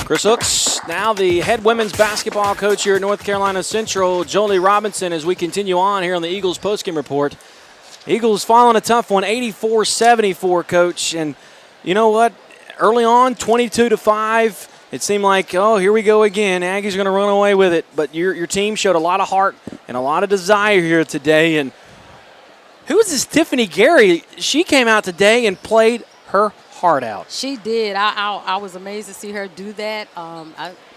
Chris Hooks, now the head women's basketball coach here at North Carolina Central, Joli Robinson, as we continue on here on the Eagles postgame report. Eagles following a tough one, 84-74, Coach. And you know what? Early on, 22-5, it seemed like, oh, here we go again. Aggies are going to run away with it. But your team showed a lot of heart and a lot of desire here today. And who is this Tiffany Gary? She came out today and played her heart out. She did. I was amazed to see her do that.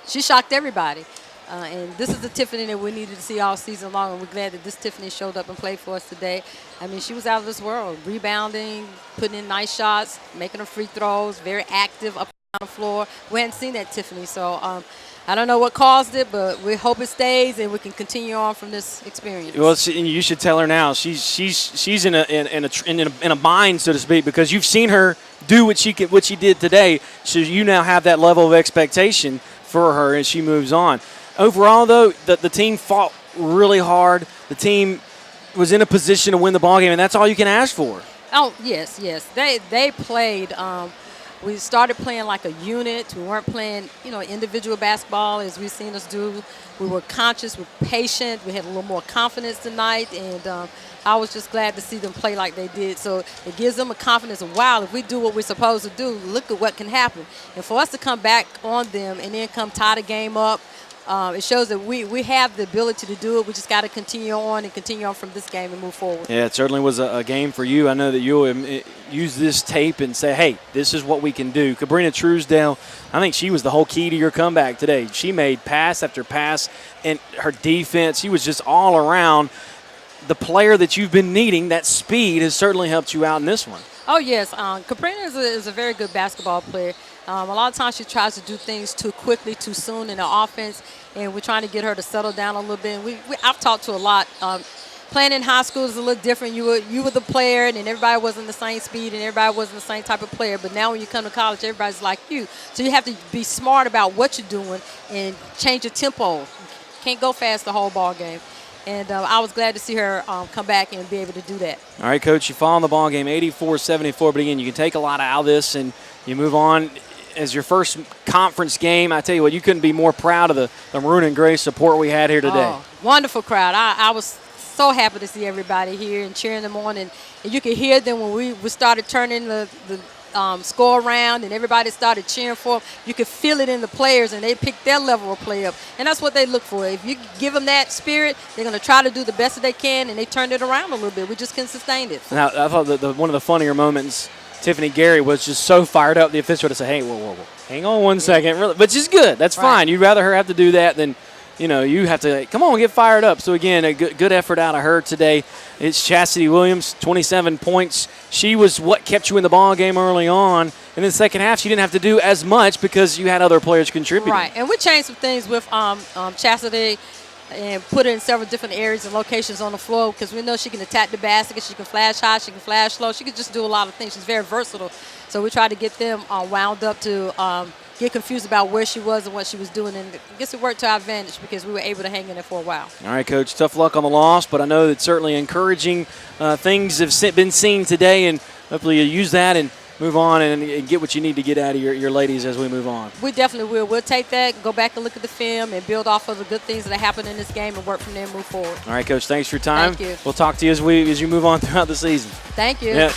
She shocked everybody. And this is the Tiffany that we needed to see all season long, and we're glad that this Tiffany showed up and played for us today. I mean, she was out of this world, rebounding, putting in nice shots, making her free throws, very active up on the floor. We hadn't seen that Tiffany, so I don't know what caused it, but we hope it stays and we can continue on from this experience. Well, you should tell her now. She's in a bind, so to speak, because you've seen her do what she did today. So you now have that level of expectation for her as she moves on. Overall, though, the team fought really hard. The team was in a position to win the ballgame, and that's all you can ask for. Oh, yes. They played. We started playing like a unit. We weren't playing, individual basketball as we've seen us do. We were conscious, we were patient. We had a little more confidence tonight, and I was just glad to see them play like they did. So it gives them a confidence of, wow, if we do what we're supposed to do, look at what can happen. And for us to come back on them and then come tie the game up, it shows that we have the ability to do it. We just got to continue on from this game and move forward. Yeah, it certainly was a game for you. I know that you'll use this tape and say, hey, this is what we can do. Cabrina Truesdale, I think she was the whole key to your comeback today. She made pass after pass, and her defense, she was just all around the player that you've been needing. That speed has certainly helped you out in this one. Oh, yes. Cabrina is a very good basketball player. A lot of times she tries to do things too quickly, too soon in the offense, and we're trying to get her to settle down a little bit. And I've talked to a lot. Playing in high school is a little different. You were the player, and everybody wasn't the same speed, and everybody wasn't the same type of player. But now when you come to college, everybody's like you. So you have to be smart about what you're doing and change your tempo. Can't go fast the whole ball game. And I was glad to see her come back and be able to do that. All right, Coach, you follow the ball game 84-74, but again, you can take a lot out of this and you move on. As your first conference game, I tell you what, you couldn't be more proud of the maroon and gray support we had here today. Oh, wonderful crowd. I was so happy to see everybody here and cheering them on. And you could hear them when we started turning the score around and everybody started cheering for them. You could feel it in the players, and they picked their level of play up. And that's what they look for. If you give them that spirit, they're going to try to do the best that they can, and they turned it around a little bit. We just couldn't sustain it. Now, I thought that one of the funnier moments, Tiffany Gary was just so fired up, the official to say, hey, whoa, hang on one second. Really, but she's good. That's fine. You'd rather her have to do that than, you have to, come on, get fired up. So, again, a good effort out of her today. It's Chastity Williams, 27 points. She was what kept you in the ball game early on. And in the second half, she didn't have to do as much because you had other players contributing. Right, and we changed some things with Chastity and put her in several different areas and locations on the floor because we know she can attack the basket, she can flash high, she can flash low. She can just do a lot of things. She's very versatile. So we tried to get them wound up to get confused about where she was and what she was doing. And I guess it worked to our advantage because we were able to hang in there for a while. All right, Coach, tough luck on the loss, but I know that certainly encouraging things have been seen today, and hopefully you use that and move on and get what you need to get out of your ladies as we move on. We definitely will. We'll take that, go back and look at the film, and build off of the good things that happened in this game and work from there and move forward. All right, Coach, thanks for your time. Thank you. We'll talk to you as you move on throughout the season. Thank you. Yep.